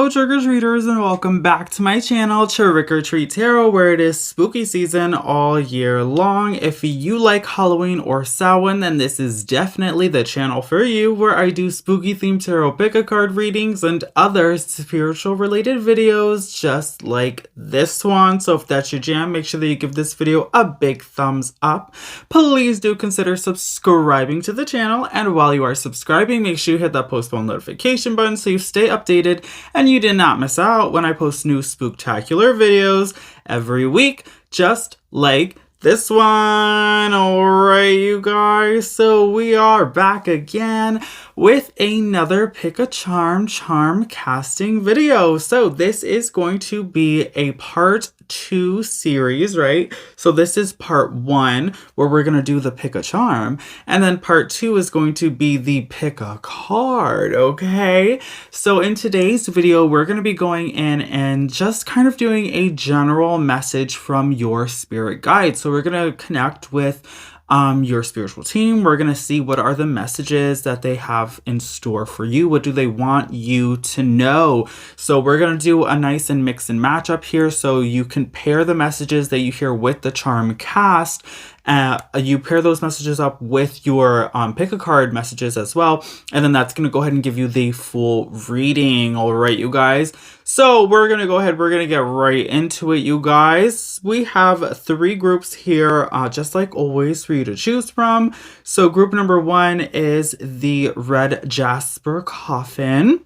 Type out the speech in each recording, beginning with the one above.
Hello trick-or-treaters and welcome back to my channel TrickrTreatTarot, where it is spooky season all year long. If you like Halloween or Samhain, then this is definitely the channel for you, where I do spooky themed tarot pick-a-card readings and other spiritual related videos just like this one. So if that's your jam, make sure that you give this video a big thumbs up. Please do consider subscribing to the channel, and while you are subscribing, make sure you hit that post bell notification button so you stay updated and you did not miss out when I post new spooktacular videos every week, just like this one. Alright, you guys, so we are back again with another pick a charm casting video. So this is going to be a part 2 series, right? So this is part 1 where we're going to do the pick a charm, and then part 2 is going to be the pick a card, okay? So in today's video, we're going to be going in and just kind of doing a general message from your spirit guide. So we're going to connect with your spiritual team. We're going to see what are the messages that they have in store for you. What do they want you to know? So we're going to do a nice and mix and match up here, so you can pair the messages that you hear with the charm cast. You pair those messages up with your pick a card messages as well, and then that's going to go ahead and give you the full reading. All right, you guys, so we're going to go ahead, we're going to get right into it, you guys. We have 3 groups here, just like always, for you to choose from. So group number 1 is the red jasper coffin.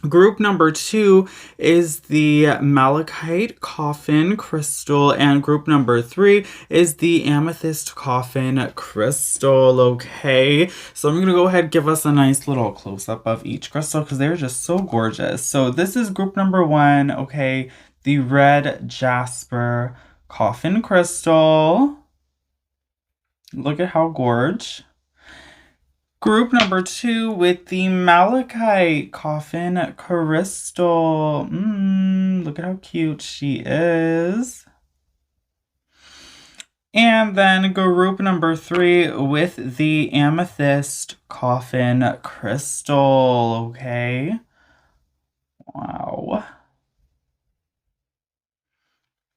Group number 2 is the malachite coffin crystal, and group number 3 is the amethyst coffin crystal, okay? So I'm going to go ahead and give us a nice little close-up of each crystal because they're just so gorgeous. So this is group number 1, okay? The red jasper coffin crystal. Look at how gorgeous. Group number 2 with the malachite coffin crystal. Look at how cute she is. And then group number 3 with the amethyst coffin crystal. Okay. Wow.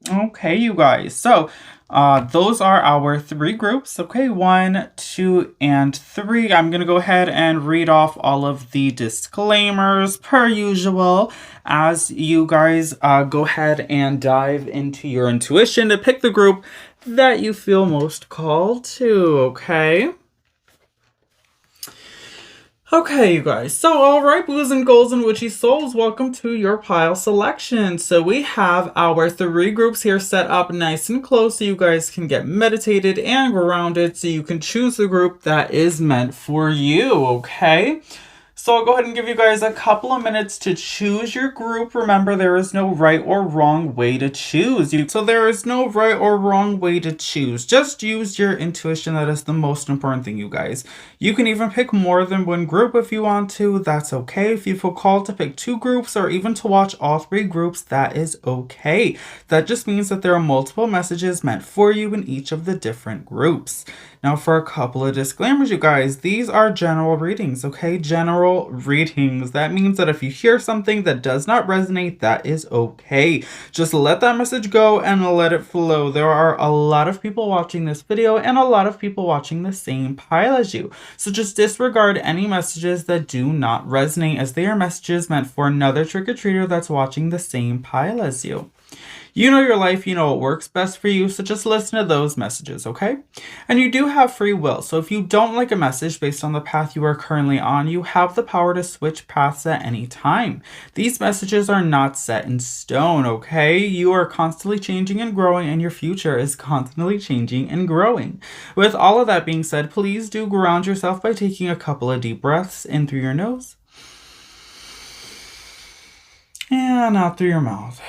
Okay, you guys. So those are our 3 groups. Okay, 1, 2, and 3. I'm going to go ahead and read off all of the disclaimers per usual as you guys go ahead and dive into your intuition to pick the group that you feel most called to, okay? Okay, you guys, so alright, blues and golds and witchy souls, welcome to your pile selection. So we have our 3 groups here set up nice and close so you guys can get meditated and grounded, so you can choose the group that is meant for you, okay? So I'll go ahead and give you guys a couple of minutes to choose your group. Remember, there is no right or wrong way to choose. So there is no right or wrong way to choose. Just use your intuition. That is the most important thing, you guys. You can even pick more than one group if you want to. That's okay. If you feel called to pick 2 groups or even to watch all 3 groups, that is okay. That just means that there are multiple messages meant for you in each of the different groups. Now for a couple of disclaimers, you guys, these are general readings, okay? General readings. That means that if you hear something that does not resonate, that is okay. Just let that message go and let it flow. There are a lot of people watching this video and a lot of people watching the same pile as you. So just disregard any messages that do not resonate, as they are messages meant for another trick-or-treater that's watching the same pile as you. You know your life, you know what works best for you, so just listen to those messages, okay? And you do have free will, so if you don't like a message based on the path you are currently on, you have the power to switch paths at any time. These messages are not set in stone, okay? You are constantly changing and growing, and your future is constantly changing and growing. With all of that being said, please do ground yourself by taking a couple of deep breaths in through your nose and out through your mouth.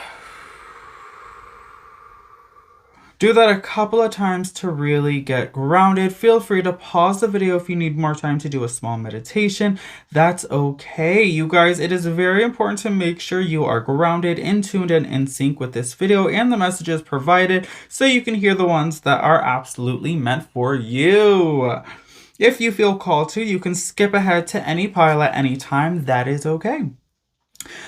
Do that a couple of times to really get grounded. Feel free to pause the video if you need more time to do a small meditation. That's okay. You guys, it is very important to make sure you are grounded, in tuned, and in sync with this video and the messages provided so you can hear the ones that are absolutely meant for you. If you feel called to, you can skip ahead to any pile at any time. That is okay.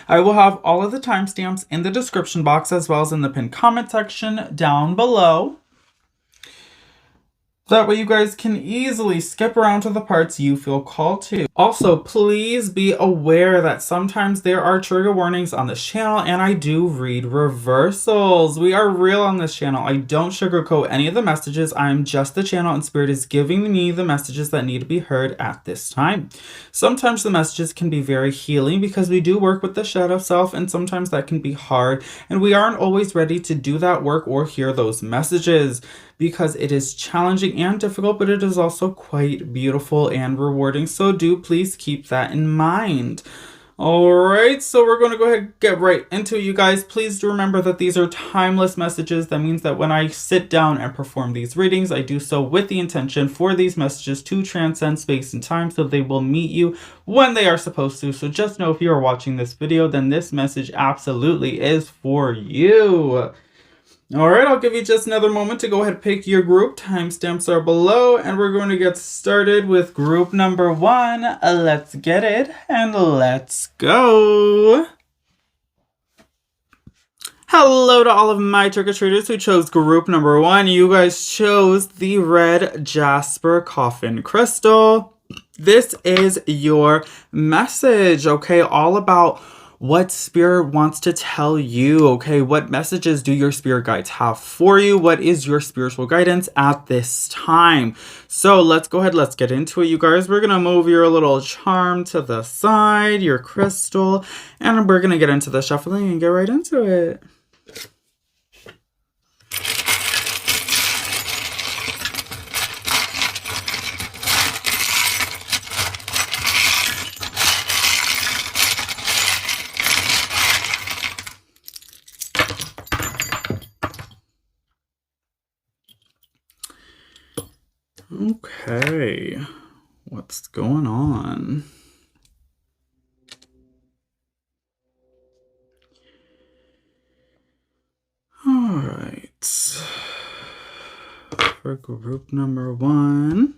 I will have all of the timestamps in the description box as well as in the pinned comment section down below. That way you guys can easily skip around to the parts you feel called to. Also, please be aware that sometimes there are trigger warnings on this channel, and I do read reversals. We are real on this channel. I don't sugarcoat any of the messages. I'm just the channel, and Spirit is giving me the messages that need to be heard at this time. Sometimes the messages can be very healing because we do work with the shadow self, and sometimes that can be hard, and we aren't always ready to do that work or hear those messages, because it is challenging and difficult, but it is also quite beautiful and rewarding. So do please keep that in mind. All right, so we're going to go ahead and get right into it, you guys. Please do remember that these are timeless messages. That means that when I sit down and perform these readings, I do so with the intention for these messages to transcend space and time, so they will meet you when they are supposed to. So just know if you are watching this video, then this message absolutely is for you. All right, I'll give you just another moment to go ahead and pick your group. Timestamps are below, and we're going to get started with group number 1. Let's get it, and let's go. Hello to all of my trick-or-treaters who chose group number 1. You guys chose the red jasper coffin crystal. This is your message, okay? All about what Spirit wants to tell you, okay? What messages do your spirit guides have for you? What is your spiritual guidance at this time? So let's go ahead, let's get into it, you guys. We're gonna move your little charm to the side, your crystal, and we're gonna get into the shuffling and get right into it. Okay, what's going on? All right, for group number 1.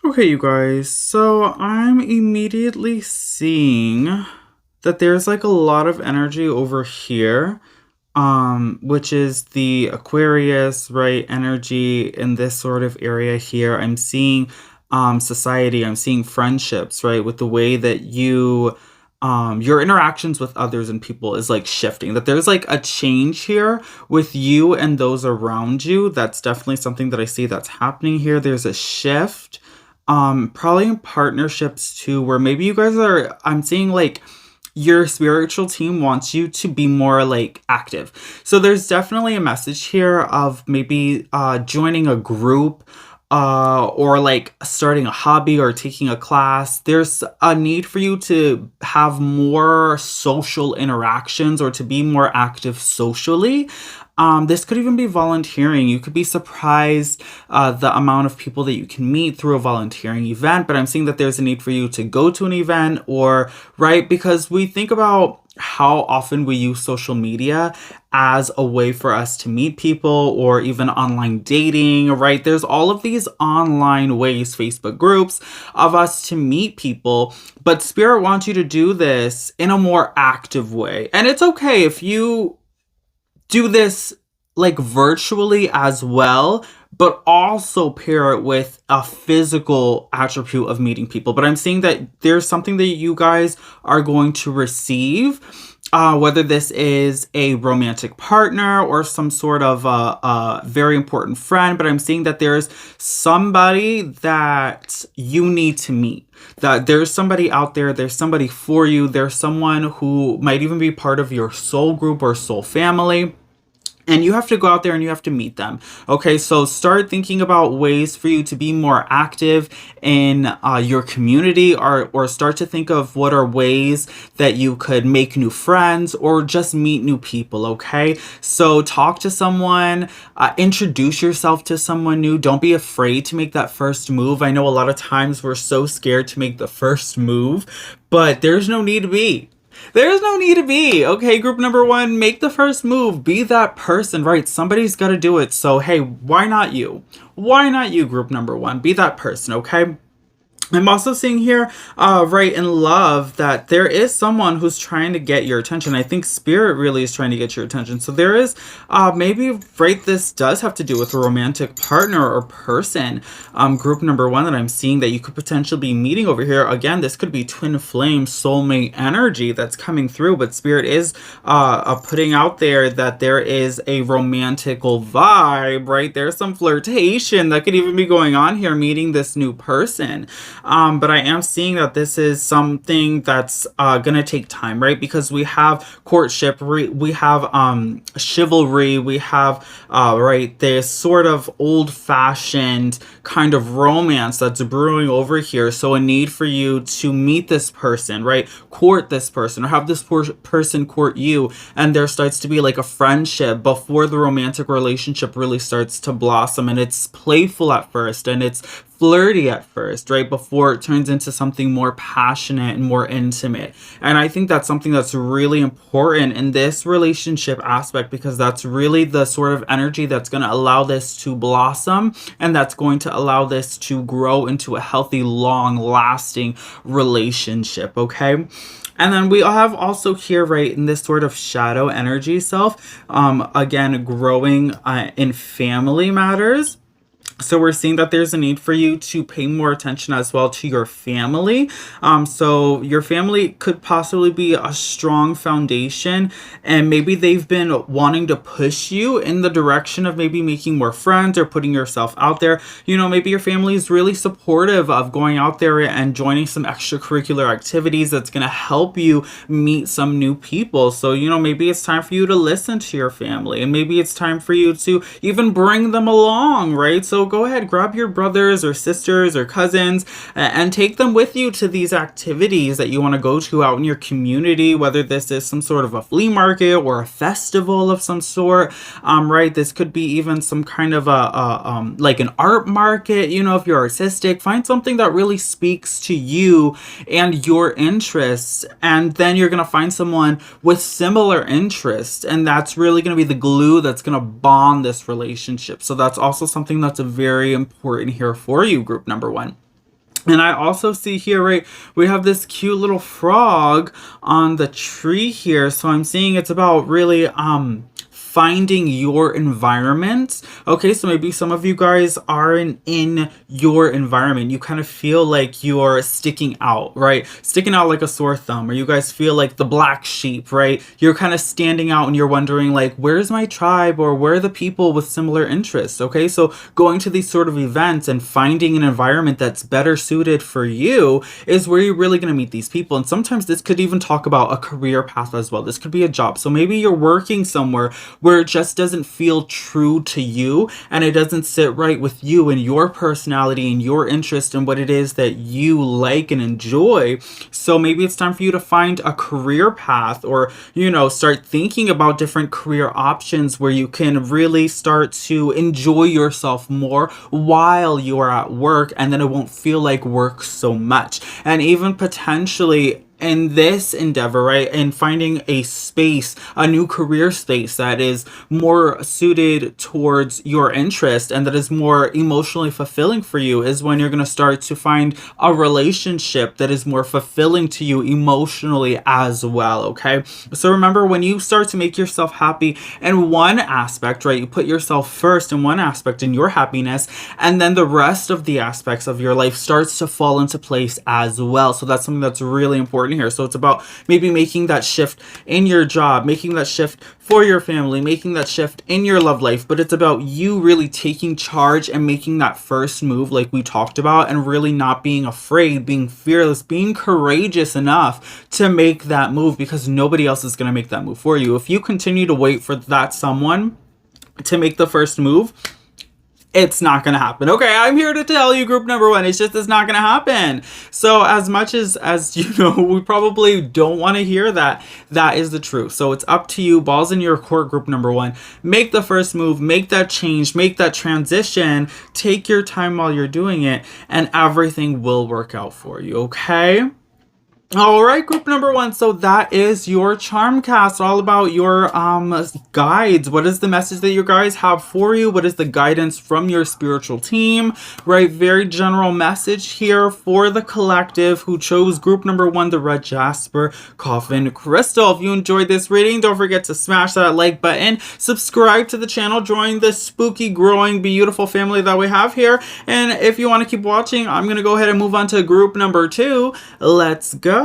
Okay, you guys, so I'm immediately seeing that there's like a lot of energy over here, which is the Aquarius, right? Energy in this sort of area here. I'm seeing society, I'm seeing friendships, right? With the way that you your interactions with others and people is like shifting, that there's like a change here with you and those around you. That's definitely something that I see that's happening here. There's a shift. Probably in partnerships too, where maybe you guys are, I'm seeing like your spiritual team wants you to be more like active. So there's definitely a message here of maybe joining a group, or like starting a hobby or taking a class. There's a need for you to have more social interactions or to be more active socially. This could even be volunteering. You could be surprised the amount of people that you can meet through a volunteering event, but I'm seeing that there's a need for you to go to an event, or, right, because we think about how often we use social media as a way for us to meet people, or even online dating, right? There's all of these online ways, Facebook groups, of us to meet people, but Spirit wants you to do this in a more active way. And it's okay if you do this like virtually as well, but also pair it with a physical attribute of meeting people. But I'm seeing that there's something that you guys are going to receive, whether this is a romantic partner or some sort of a very important friend. But I'm seeing that there's somebody that you need to meet. That there's somebody out there, there's somebody for you, there's someone who might even be part of your soul group or soul family. And you have to go out there and you have to meet them. Okay, so start thinking about ways for you to be more active in your community, or start to think of what are ways that you could make new friends or just meet new people, okay? So talk to someone, introduce yourself to someone new. Don't be afraid to make that first move. I know a lot of times we're so scared to make the first move, but there's no need to be. There's no need to be. Okay, group number one, make the first move. Be that person, right? Somebody's got to do it. So, hey, why not you? Why not you, group number one? Be that person, okay? I'm also seeing here, right, in love, that there is someone who's trying to get your attention. I think spirit really is trying to get your attention. So there is, maybe, right, this does have to do with a romantic partner or person. Group number one that I'm seeing that you could potentially be meeting over here. Again, this could be twin flame soulmate energy that's coming through, but spirit is putting out there that there is a romantical vibe, right? There's some flirtation that could even be going on here, meeting this new person. But I am seeing that this is something that's gonna take time, right? Because we have courtship, we have chivalry, we have right, this sort of old-fashioned kind of romance that's brewing over here. So a need for you to meet this person, right? Court this person, or have this person court you, and there starts to be like a friendship before the romantic relationship really starts to blossom. And it's playful at first, and it's flirty at first, right? Before it turns into something more passionate and more intimate. And I think that's something that's really important in this relationship aspect, because that's really the sort of energy that's going to allow this to blossom, and that's going to allow this to grow into a healthy, long-lasting relationship, okay? And then we have also here, right, in this sort of shadow energy self, again, growing in family matters. So we're seeing that there's a need for you to pay more attention as well to your family. So your family could possibly be a strong foundation, and maybe they've been wanting to push you in the direction of maybe making more friends or putting yourself out there. You know, maybe your family is really supportive of going out there and joining some extracurricular activities that's going to help you meet some new people. So, you know, maybe it's time for you to listen to your family, and maybe it's time for you to even bring them along, right? So go ahead, grab your brothers or sisters or cousins and take them with you to these activities that you want to go to out in your community, whether this is some sort of a flea market or a festival of some sort, right? This could be even some kind of like an art market. You know, if you're artistic, find something that really speaks to you and your interests, and then you're going to find someone with similar interests, and that's really going to be the glue that's going to bond this relationship. So that's also something that's very important here for you, group number one. And I also see here, right, we have this cute little frog on the tree here. So I'm seeing it's about really finding your environment. Okay, so maybe some of you guys aren't in your environment. You kind of feel like you're sticking out, right? Sticking out like a sore thumb, or you guys feel like the black sheep, right? You're kind of standing out and you're wondering like, where's my tribe, or where are the people with similar interests? Okay, so going to these sort of events and finding an environment that's better suited for you is where you're really going to meet these people. And sometimes this could even talk about a career path as well. This could be a job. So maybe you're working somewhere where it just doesn't feel true to you, and it doesn't sit right with you and your personality and your interest in what it is that you like and enjoy. So maybe it's time for you to find a career path, or, you know, start thinking about different career options where you can really start to enjoy yourself more while you are at work, and then it won't feel like work so much. And even potentially in this endeavor, right, and finding a space, a new career space that is more suited towards your interest and that is more emotionally fulfilling for you, is when you're going to start to find a relationship that is more fulfilling to you emotionally as well, okay? So remember, when you start to make yourself happy in one aspect, right, you put yourself first in one aspect in your happiness, and then the rest of the aspects of your life starts to fall into place as well. So that's something that's really important here. So it's about maybe making that shift in your job, making that shift for your family, making that shift in your love life, but it's about you really taking charge and making that first move like we talked about, and really not being afraid, being fearless, being courageous enough to make that move, because nobody else is going to make that move for you. If you continue to wait for that someone to make the first move, it's not going to happen. Okay, I'm here to tell you, group number one, it's not going to happen. So as much as you know, we probably don't want to hear that, that is the truth. So it's up to you, balls in your court, group number one. Make the first move, make that change, make that transition, take your time while you're doing it, and everything will work out for you, okay? All right, group number one. So that is your charm cast, all about your guides. What is the message that you guys have for you? What is the guidance from your spiritual team? Right, very general message here for the collective who chose group number one, the red jasper coffin crystal. If you enjoyed this reading, don't forget to smash that like button, subscribe to the channel, join the spooky, growing, beautiful family that we have here. And if you want to keep watching, I'm going to go ahead and move on to group number two. Let's go.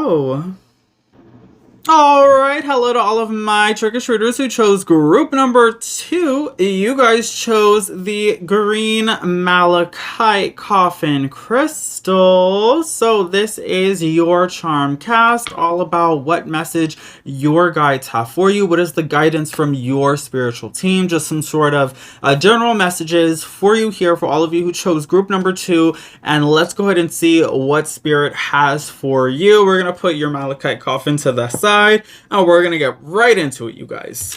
Alright, hello to all of my trick-or-treaters who chose group number two. You guys chose the green malachite coffin crystal. So this is your charm cast, all about what message your guides have for you. What is the guidance from your spiritual team? Just some sort of general messages for you here for all of you who chose group number two. And let's go ahead and see what spirit has for you. We're going to put your malachite coffin to the side. And we're gonna get right into it, you guys.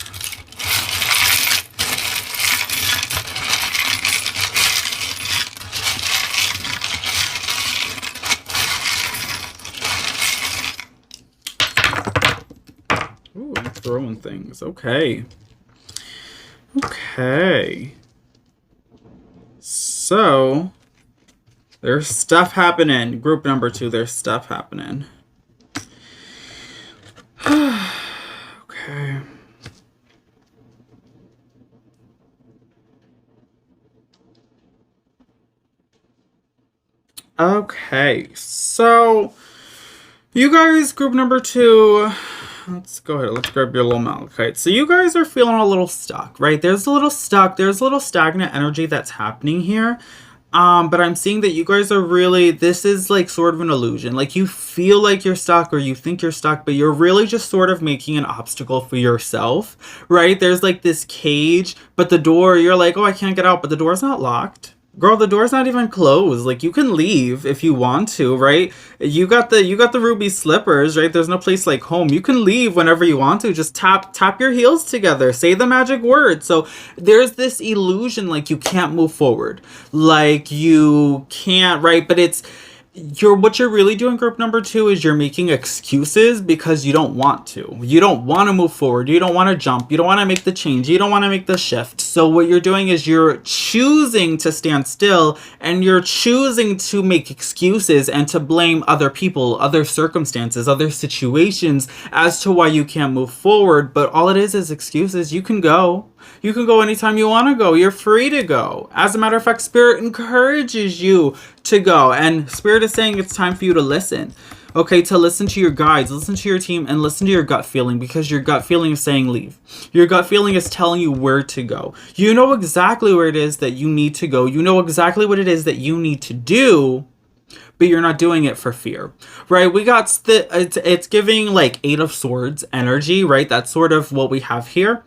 Ooh, I'm throwing things. Okay. Okay. So there's stuff happening. Group number two, there's stuff happening. Okay. Okay, so you guys, group number two, let's go ahead, let's grab your little malachite. So you guys are feeling a little stuck, right? There's a little stuck, there's a little stagnant energy that's happening here. But I'm seeing that you guys are really, this is like sort of an illusion. Like you feel like you're stuck or you think you're stuck, but you're really just sort of making an obstacle for yourself, right? There's like this cage, but the door, you're like, oh, I can't get out, but the door's not locked. Girl, the door's not even closed. Like you can leave if you want to, right? You got the ruby slippers, right? There's no place like home. You can leave whenever you want to. Just tap your heels together. Say the magic word. So there's this illusion like you can't move forward. Like you can't, right? But it's what you're really doing, group number two, is you're making excuses because you don't want to. You don't want to move forward. You don't want to jump. You don't want to make the change. You don't want to make the shift. So what you're doing is you're choosing to stand still and you're choosing to make excuses and to blame other people, other circumstances, other situations as to why you can't move forward. But all it is excuses. You can go. You can go anytime you want to go. You're free to go. As a matter of fact, Spirit encourages you to go. And Spirit is saying it's time for you to listen. Okay, to listen to your guides, listen to your team, and listen to your gut feeling, because your gut feeling is saying leave. Your gut feeling is telling you where to go. You know exactly where it is that you need to go. You know exactly what it is that you need to do, but you're not doing it for fear, right? We got, it's giving like Eight of Swords energy, right? That's sort of what we have here.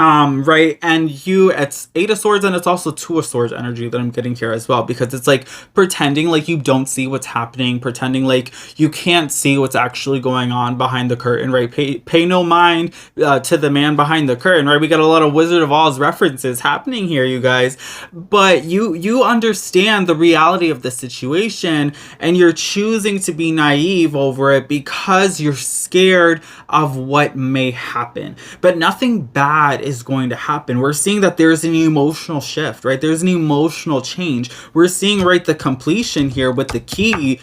Right, and it's Eight of Swords, and it's also Two of Swords energy that I'm getting here as well, because it's like pretending like you don't see what's happening, pretending like you can't see what's actually going on behind the curtain, right? Pay no mind to the man behind the curtain, right? We got a lot of Wizard of Oz references happening here, you guys, but you understand the reality of the situation, and you're choosing to be naive over it because you're scared of what may happen, but nothing bad is going to happen. We're seeing that there's an emotional shift, right? There's an emotional change. We're seeing, right, the completion here with the key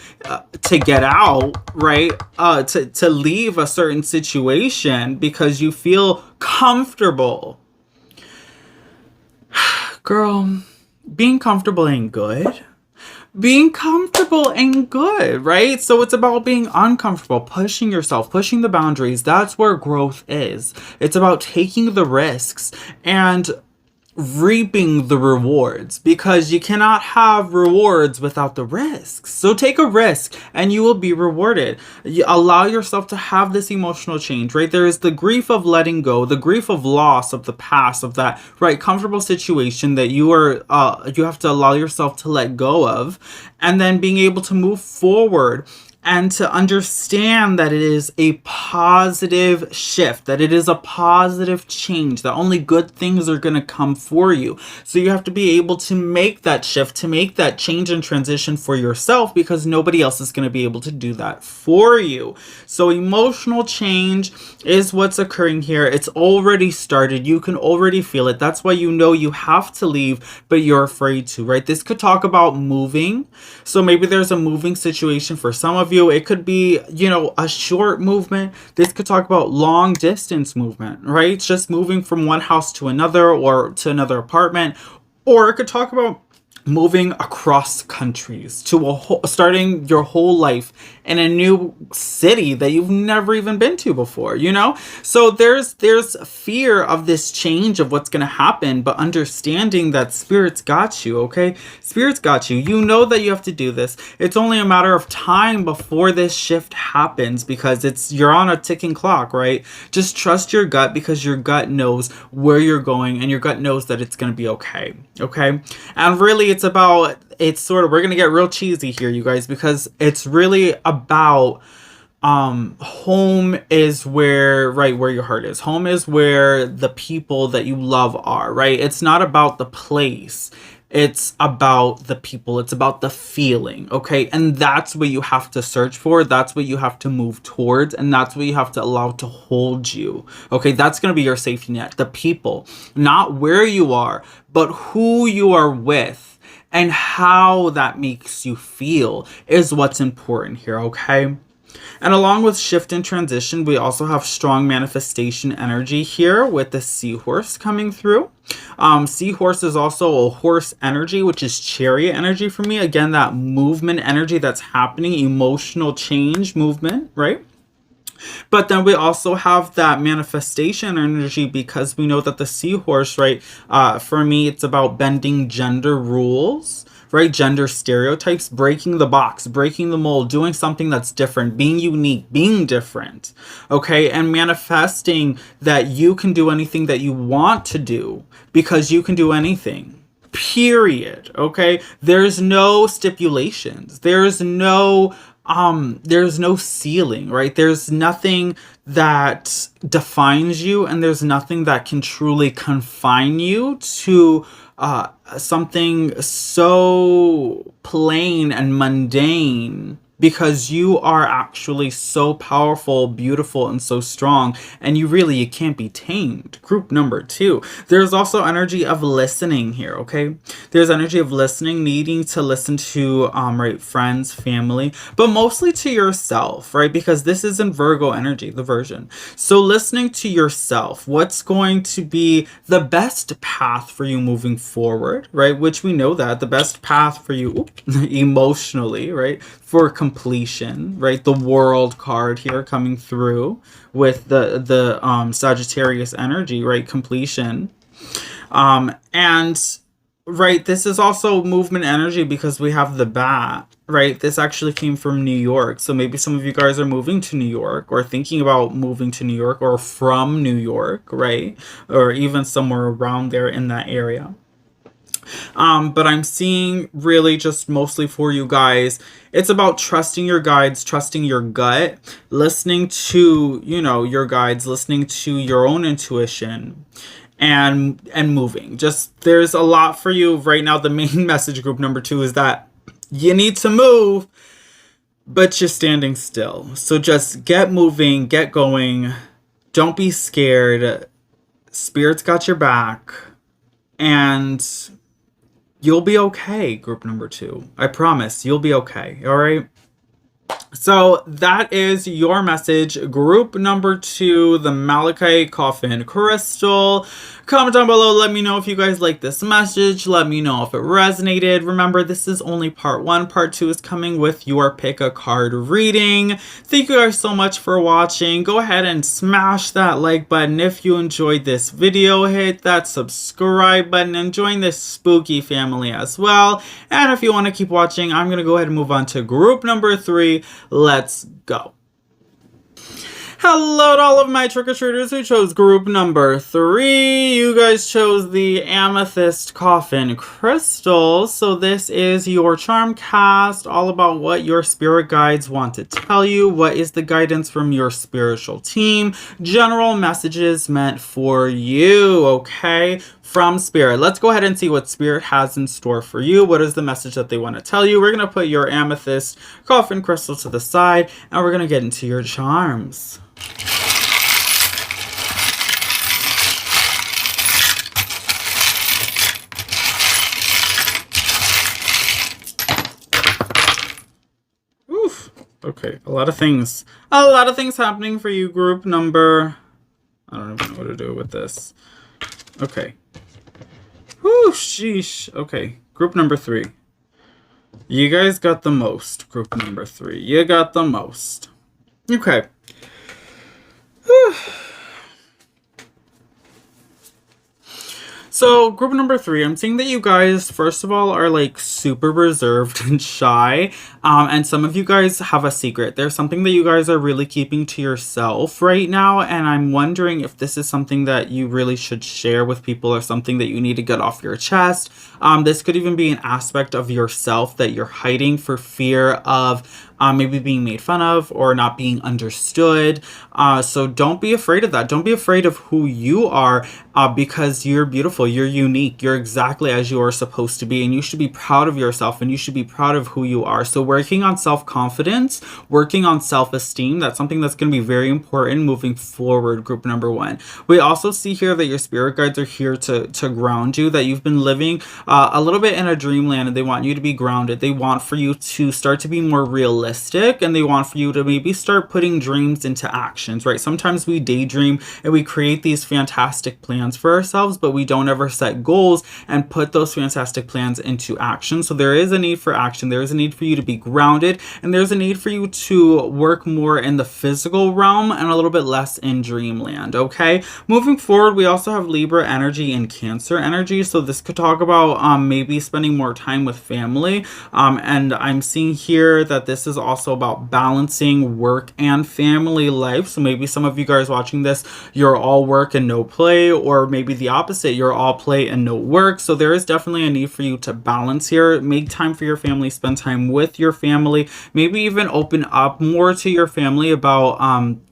to get out, right? To leave a certain situation because you feel comfortable. Girl, being comfortable ain't good. Being comfortable ain't good, right? So it's about being uncomfortable, pushing yourself, pushing the boundaries. That's where growth is. It's about taking the risks and reaping the rewards, because you cannot have rewards without the risks. So take a risk and you will be rewarded. You allow yourself to have this emotional change, right? There is the grief of letting go, the grief of loss of the past, of that, right, comfortable situation that you have to allow yourself to let go of, and then being able to move forward and to understand that it is a positive shift, that it is a positive change, that only good things are going to come for you. So you have to be able to make that shift, to make that change and transition for yourself, because nobody else is going to be able to do that for you. So emotional change is what's occurring here. It's already started. You can already feel it. That's why you know you have to leave, but you're afraid to, right? This could talk about moving. So maybe there's a moving situation for some of you. It could be, you know, a short movement. This could talk about long distance movement, right? It's just moving from one house to another or to another apartment. Or it could talk about moving across countries to starting your whole life in a new city that you've never even been to before, you know? So there's fear of this change of what's going to happen, but understanding that Spirit's got you, okay? Spirit's got you. You know that you have to do this. It's only a matter of time before this shift happens, because you're on a ticking clock, right? Just trust your gut, because your gut knows where you're going, and your gut knows that it's going to be okay, okay? And really, we're gonna get real cheesy here, you guys, because it's really about home is where your heart is. Home is where the people that you love are, right? It's not about the place. It's about the people. It's about the feeling, okay? And that's what you have to search for. That's what you have to move towards. And that's what you have to allow to hold you, okay? That's going to be your safety net. The people, not where you are, but who you are with. And how that makes you feel is what's important here, okay? And along with shift and transition, we also have strong manifestation energy here with the seahorse coming through. Seahorse is also a horse energy, which is chariot energy for me. Again, that movement energy that's happening, emotional change movement, right? But then we also have that manifestation energy, because we know that the seahorse, right, for me, it's about bending gender rules, right? Gender stereotypes, breaking the box, breaking the mold, doing something that's different, being unique, being different, okay? And manifesting that you can do anything that you want to do, because you can do anything. Period. Okay? There's no stipulations. There's no ceiling, right? There's nothing that defines you, and there's nothing that can truly confine you to something so plain and mundane, because you are actually so powerful, beautiful, and so strong, and you can't be tamed. Group number 2. There's also energy of listening here, okay? There's energy of listening, needing to listen to, right, friends, family, but mostly to yourself, right? Because this is in Virgo energy, the version. So listening to yourself, what's going to be the best path for you moving forward, right? Which we know that the best path for you emotionally, right? For completion, right? The World card here coming through with the Sagittarius energy, right? Completion. And right, this is also movement energy, because we have the bat, right? This actually came from New York. So maybe some of you guys are moving to New York, or thinking about moving to New York, or from New York, right? Or even somewhere around there in that area. But I'm seeing really just mostly for you guys, it's about trusting your guides, trusting your gut, listening to, you know, your guides, listening to your own intuition, and moving. Just, there's a lot for you right now. The main message, group number 2, is that you need to move, but you're standing still. So just get moving, get going. Don't be scared. Spirit's got your back, and you'll be okay, group number 2. I promise, you'll be okay, all right? So that is your message. Group number 2, the Malachite Coffin Crystal. Comment down below. Let me know if you guys like this message. Let me know if it resonated. Remember, this is only part 1. Part 2 is coming with your pick a card reading. Thank you guys so much for watching. Go ahead and smash that like button if you enjoyed this video. Hit that subscribe button and join this spooky family as well. And if you want to keep watching, I'm going to go ahead and move on to group number 3. Let's go. Hello to all of my trick-or-treaters who chose group number 3. You guys chose the Amethyst Coffin Crystal. So this is your charm cast, all about what your spirit guides want to tell you. What is the guidance from your spiritual team? General messages meant for you, okay? From Spirit. Let's go ahead and see what Spirit has in store for you. What is the message that they want to tell you? We're going to put your Amethyst Coffin Crystal to the side, and we're going to get into your charms. Oof. Okay, a lot of things happening for you, group number... I don't even know what to do with this. Okay. Whew, sheesh. Okay, group number 3. You guys got the most, group number 3. You got the most. Okay. Whew. So, group number 3, I'm seeing that you guys, first of all, are like super reserved and shy. And some of you guys have a secret. There's something that you guys are really keeping to yourself right now. And I'm wondering if this is something that you really should share with people or something that you need to get off your chest. This could even be an aspect of yourself that you're hiding for fear of maybe being made fun of or not being understood. So don't be afraid of that. Don't be afraid of who you are because you're beautiful. You're unique. You're exactly as you are supposed to be. And you should be proud of yourself and you should be proud of who you are. So working on self-confidence, working on self-esteem, that's something that's going to be very important moving forward, group number 1. We also see here that your spirit guides are here to ground you, that you've been living a little bit in a dreamland and they want you to be grounded. They want for you to start to be more realistic and they want for you to maybe start putting dreams into actions, right? Sometimes we daydream and we create these fantastic plans for ourselves, but we don't ever set goals and put those fantastic plans into action. So there is a need for action. There is a need for you to be grounded and there's a need for you to work more in the physical realm and a little bit less in dreamland, okay? Moving forward, we also have Libra energy and Cancer energy. So this could talk about maybe spending more time with family. And I'm seeing here that this is also about balancing work and family life. So maybe some of you guys watching this, you're all work and no play, or maybe the opposite, you're all play and no work. So there is definitely a need for you to balance here. Make time for your family, spend time with your family, maybe even open up more to your family about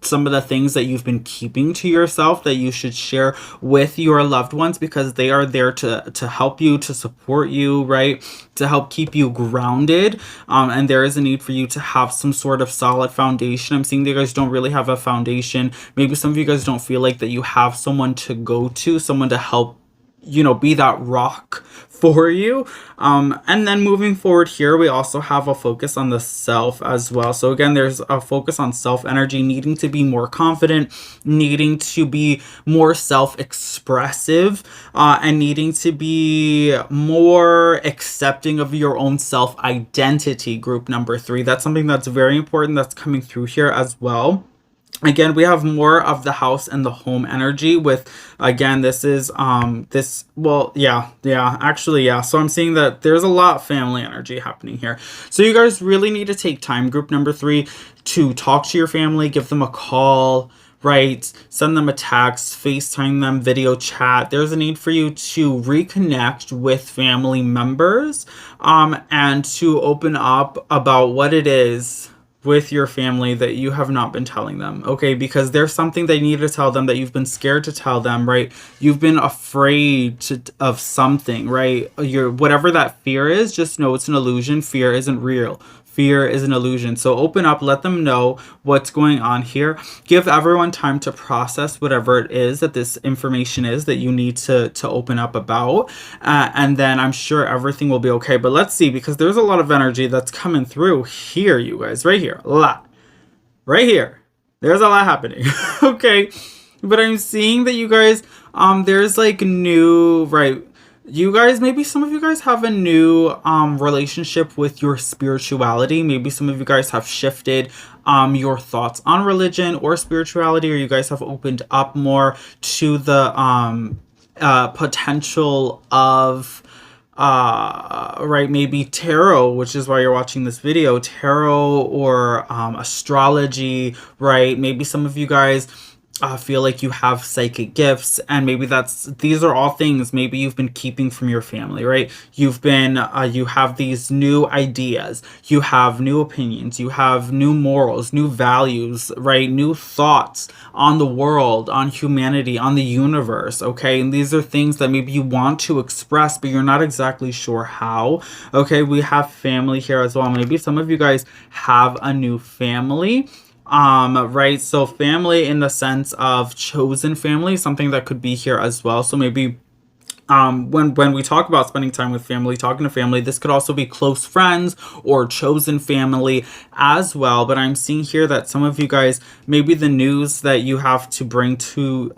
some of the things that you've been keeping to yourself that you should share with your loved ones, because they are there to help you, to support you, right? To help keep you grounded. And there is a need for you to have some sort of solid foundation. I'm seeing that you guys don't really have a foundation. Maybe some of you guys don't feel like that you have someone to go to, someone to help, you know, be that rock for you. And then moving forward here, we also have a focus on the self as well. So again, there's a focus on self energy, needing to be more confident, needing to be more self-expressive, and needing to be more accepting of your own self identity, group number 3. That's something that's very important that's coming through here as well. Again, we have more of the house and the home energy with, again, this is, so I'm seeing that there's a lot of family energy happening here. So you guys really need to take time, group number 3, to talk to your family, give them a call, right? Send them a text, FaceTime them, video chat. There's a need for you to reconnect with family members, and to open up about what it is with your family that you have not been telling them, okay? Because there's something they need to tell them that you've been scared to tell them, right? You've been afraid of something, right? Whatever that fear is, just know it's an illusion. Fear isn't real. Fear is an illusion. So open up, let them know what's going on here. Give everyone time to process whatever it is that this information is that you need to open up about. And then I'm sure everything will be okay. But let's see, because there's a lot of energy that's coming through here, you guys, right here, a lot. Right here. There's a lot happening. Okay. But I'm seeing that you guys, there's like new, right? You guys, maybe some of you guys have a new relationship with your spirituality. Maybe some of you guys have shifted your thoughts on religion or spirituality, or you guys have opened up more to the potential of right, maybe tarot, which is why you're watching this video, tarot, or astrology, right? Maybe some of you guys feel like you have psychic gifts, and maybe these are all things maybe you've been keeping from your family, right? You have these new ideas, you have new opinions, you have new morals, new values, right? New thoughts on the world, on humanity, on the universe, okay? And these are things that maybe you want to express, but you're not exactly sure how, okay? We have family here as well. Maybe some of you guys have a new family, right? So family in the sense of chosen family, something that could be here as well. So maybe when we talk about spending time with family, talking to family, this could also be close friends or chosen family as well. But I'm seeing here that some of you guys, maybe the news that you have to bring to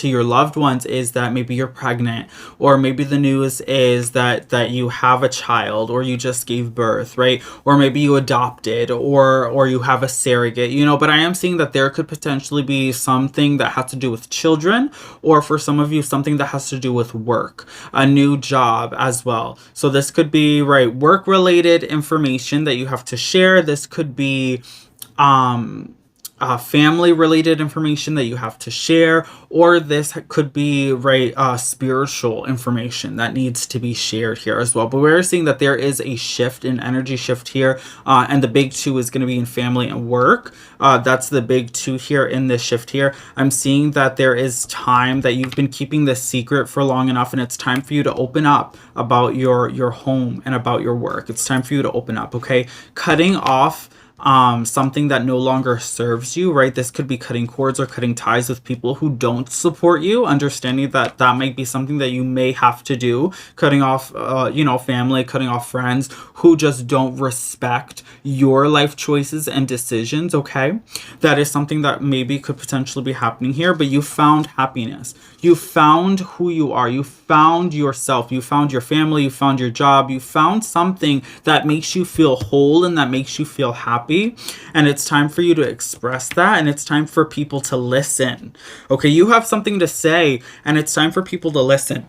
your loved ones is that maybe you're pregnant, or maybe the news is that you have a child, or you just gave birth, right? Or maybe you adopted, or you have a surrogate, you know. But I am seeing that there could potentially be something that has to do with children, or for some of you, something that has to do with work, a new job as well. So this could be, right, work related information that you have to share. This could be family related information that you have to share, or this could be, right, spiritual information that needs to be shared here as well. But we're seeing that there is a shift, an energy shift here, and the big two is going to be in family and work. That's the big two here in this shift here. I'm seeing that there is time that you've been keeping this secret for long enough, and it's time for you to open up about your home and about your work. It's time for you to open up, okay? Cutting off something that no longer serves you, right? This could be cutting cords or cutting ties with people who don't support you, understanding that that might be something that you may have to do, cutting off, family, cutting off friends who just don't respect your life choices and decisions, okay? That is something that maybe could potentially be happening here, but you found happiness. You found who you are. You found yourself. You found your family. You found your job. You found something that makes you feel whole and that makes you feel happy. And it's time for you to express that, and it's time for people to listen. Okay, you have something to say, and it's time for people to listen.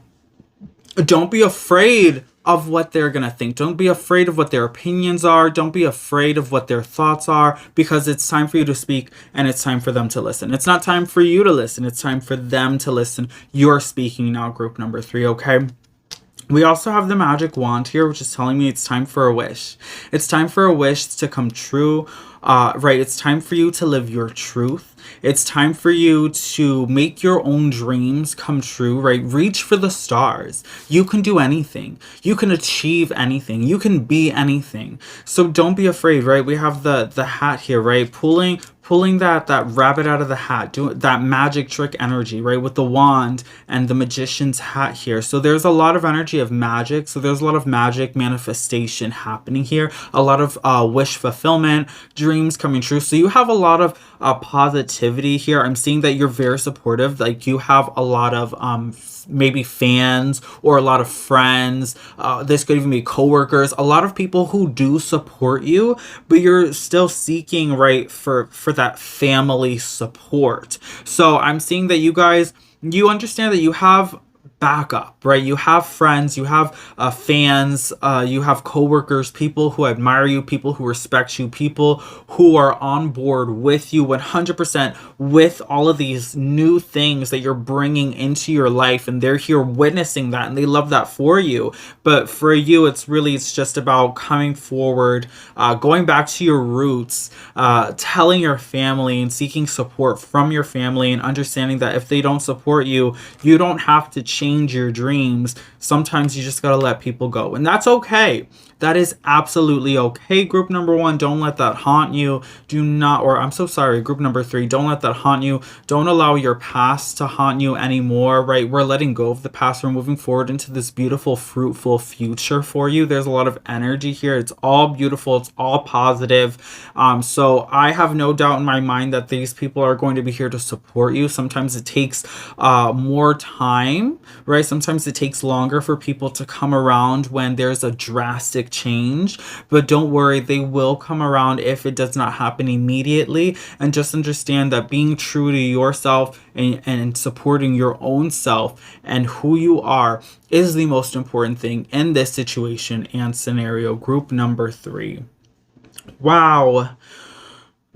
Don't be afraid of what they're going to think. Don't be afraid of what their opinions are. Don't be afraid of what their thoughts are, because it's time for you to speak, and it's time for them to listen. It's not time for you to listen. It's time for them to listen. You're speaking now, group number 3, okay? We also have the magic wand here, which is telling me it's time for a wish. It's time for a wish to come true, right? It's time for you to live your truth. It's time for you to make your own dreams come true, right? Reach for the stars. You can do anything. You can achieve anything. You can be anything. So don't be afraid, right? We have the hat here, right? Pulling that rabbit out of the hat, doing that magic trick energy, right? With the wand and the magician's hat here. So there's a lot of energy of magic. So there's a lot of magic manifestation happening here. A lot of wish fulfillment, dreams coming true. So you have a lot of positivity here. I'm seeing that you're very supportive. Like, you have a lot of maybe fans or a lot of friends. This could even be coworkers. A lot of people who do support you, but you're still seeking, right, for that family support. So I'm seeing that you guys, you understand that you have backup, right? You have friends, you have fans, you have coworkers, people who admire you, people who respect you, people who are on board with you 100% with all of these new things that you're bringing into your life, and they're here witnessing that, and they love that for you. But for you, it's just about coming forward, going back to your roots, telling your family and seeking support from your family, and understanding that if they don't support you, you don't have to change your dreams. Sometimes you just gotta let people go, and that's okay. That is absolutely okay. Group number 1, don't let that haunt you. Do not, or I'm so sorry, group number 3, don't let that haunt you. Don't allow your past to haunt you anymore, right? We're letting go of the past. We're moving forward into this beautiful, fruitful future for you. There's a lot of energy here. It's all beautiful. It's all positive. So I have no doubt in my mind that these people are going to be here to support you. Sometimes it takes more time, right? Sometimes it takes longer for people to come around when there's a drastic drastic change, but don't worry, they will come around if it does not happen immediately. And just understand that being true to yourself and supporting your own self and who you are is the most important thing in this situation and scenario. Group number 3.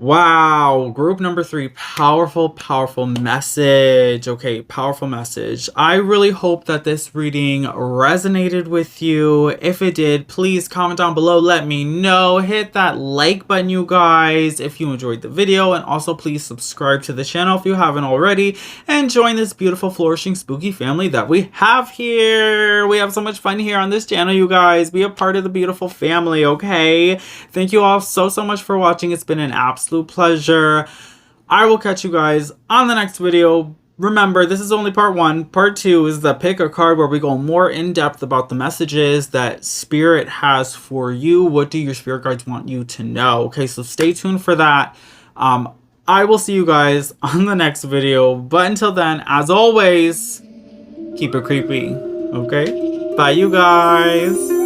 Wow, group number 3, powerful message. Okay, powerful message. I really hope that this reading resonated with you. If it did, please comment down below, let me know. Hit that like button, you guys, if you enjoyed the video, and also please subscribe to the channel if you haven't already, and join this beautiful, flourishing, spooky family that we have here. We have so much fun here on this channel, you guys. Be a part of the beautiful family, okay? Thank you all so much for watching. It's been an absolute pleasure. I will catch you guys on the next video. Remember, this is only part 1. Part 2 is the pick a card, where we go more in depth about the messages that Spirit has for you. What do your spirit guides want you to know? Okay, so stay tuned for that. I will see you guys on the next video. But until then, as always, keep it creepy. Okay? Bye, you guys.